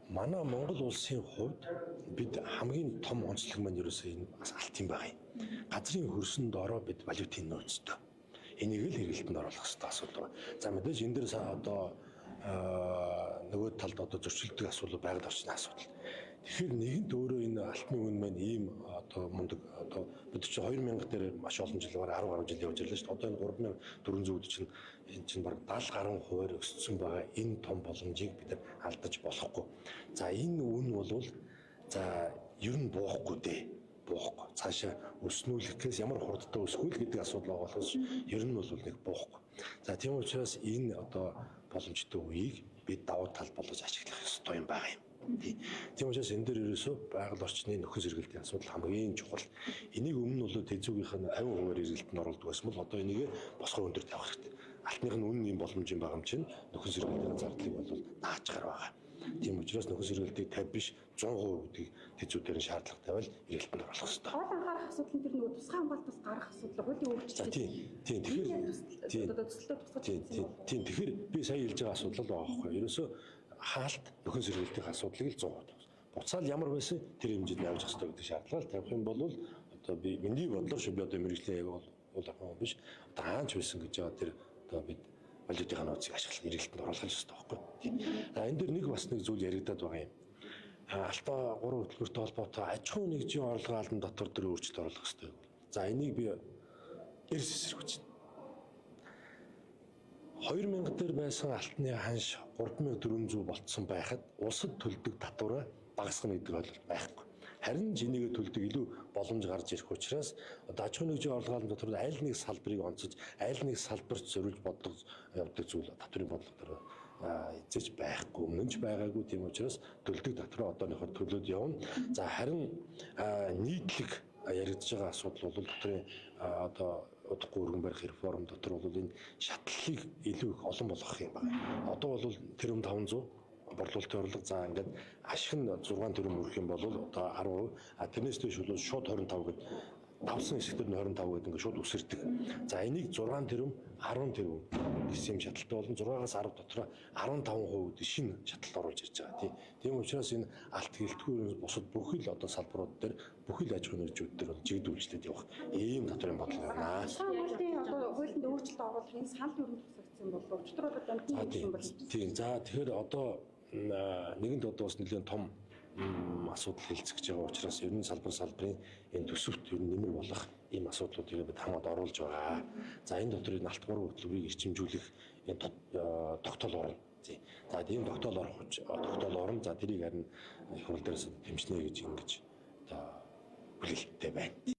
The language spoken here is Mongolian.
манай Монгол улсын хувьд бид хамгийн том онцлог маань ерөөсөө энэ бас алт юм байгаа юм. Газрын хөрсөнд ороо бид валютын нөөцтэй. Энийг л хэрэгэлтэнд оруулах хэрэгтэй асуудал байна. За мэдээж энэ дэр одоо нөгөө талд одоо зөрчилдөг асуудал байгаль орчны асуудал. Тэгэхээр нэгэнт өөрөө энэ алтны үн маань ийм одоо мундаг одоо бид чинь 2000 дээр маш олон жил бараг 10 гаруй жил явж ирлээ шүү дээ. Одоо энэ 3400-д чинь энэ чинь бараг 70 гаруй хувиар өссөн байгаа энэ том боломжийг бид алдаж болохгүй. За энэ үн бол за ер нь буухгүй дээ. Буухгүй. Цаашаа өснүүлэхээс ямар хурдтай өсгөх вэ гэдэг асуудал байгаа болохоос ер нь бол нэг буухгүй. За тийм учраас энэ одоо боломжтой үеийг бид давуу тал болгож ашиглах ёстой юм байгаа юм. Тийм учраас энэ дээр ерөөсөө байгаль орчны нөхөн сэргэлтийн асуудал хамгийн чухал. Энийг өмнө нь бол тэзүүгийнх нь 50% эргэлтэнд оруулдаг байсан бол одоо энийг босгоо өндөр тавих хэрэгтэй. Алтных нь үнэн юм боломж юм байгаа юм чинь нөхөн сэргэлтийн зардлыг бол наачгаар байгаа. Тийм учраас нөхөн сэргэлтийг 50 биш 100% гэдгийг тэзүүдээр нь шаардлага тавиал эргэлтэнд оруулах хэрэгтэй. Гол анхаарах асуудал нь тэр нөгөө тусгай хамгаалтаас гарах асуудал, хуулийн өөрчлөлт. Тийм тэгэхээр би сая хэлж байгаа асуудал байгаа байхгүй. Ерөөсөө хаалт нөхөн сэргэлтийн асуудлыг л 100%. Буцаал ямар байсан тэр хэмжээнд явж хэвээр гэдэг шаардлага тавих юм бол одоо би миний бодлоор шүү би одоо мэрэгжлийн яг бол ахын биш. Одоо хаач байсан гэж байгаа тэр одоо бид валютын нөөцийг ашиглах эргэлтэнд оруулах хэрэгтэй байхгүй. За энэ дэр нэг бас нэг зүйл яригадаад байгаа юм. Алтаа 3 хөтөлбөртэй холбоотой аж ахуйн нэгжийн орлогын албан дотор дээр өөрчлөлт оруулах хэрэгтэй. За энийг би эрс эсрэгч. 2000 дээр байсан алтны ханш 3400 болцсон байхад улсад төлдөг татвараа багасгах гэдэг ойлголт байхгүй. Харин энийг төлдөг илүү боломж гарч ирэх учраас одоо аж ахуйн нэгжийн орлогын дотор аль нэг салбарыг онцож, аль нэг салбарт зориулж бодлого явдаг зүйл татврын бодлого дээр эзэж байхгүй, өмнө нь ч байгаагүй. Тийм учраас төлдөг татвараа одооныхоор төлөөд явна. За харин нийтлэг яригдж байгаа асуудал бол дотрын одоо удахгүй өргөн барих реформ дотор бол энэ шатлалыг илүү их олон болгох юм байна. Одоо бол тэрүүн 500 борлуулалтын орлого за ингээд ашиг нь 6 тэрбум өрөх юм бол одоо 10%, тэрнээс дэш бол шууд 25 гэдэг давсан хэсэгтэр нь 25 гэдэг ингээд шууд үсэрдэг. За энийг 6 тэрбум 10 тэрбум гэсэн юм шатлалтай болон 6-аас 10 дотор 15% гэдэг шинэ шатлалт оруулж ирж байгаа. Тийм учраас энэ алт гэлтгүүрээс бусад бүхэл одоо салбарууд дээр бүхэл аж ахуйн нэгжүүд дээр бол жигдүүлжлээд явах ийм татварын бодлого байна. Хуулийн одоо хуулинд өөрчлөлт оруулах энэ санал өргөн тусагдсан бол өчтөр бол амтны юм бол. Тийм. За тэгэхээр одоо нэгэнд одоо бас нэлээд том асуудал хэлцэж байгаа учраас ер нь салбарын энэ төсөвт ер нь нэмэр болох ийм асуудлуудыг бид хамаад оруулж байгаа. За энэ дотор энэ алт 3 хөтөлбөрийг эрчимжүүлэх энэ тогтоол орно. За тийм тогтоол орно. За тэрийг харин хурал дээрээс дэмжнэ гэж ингэж одоо хүлээлттэй байна.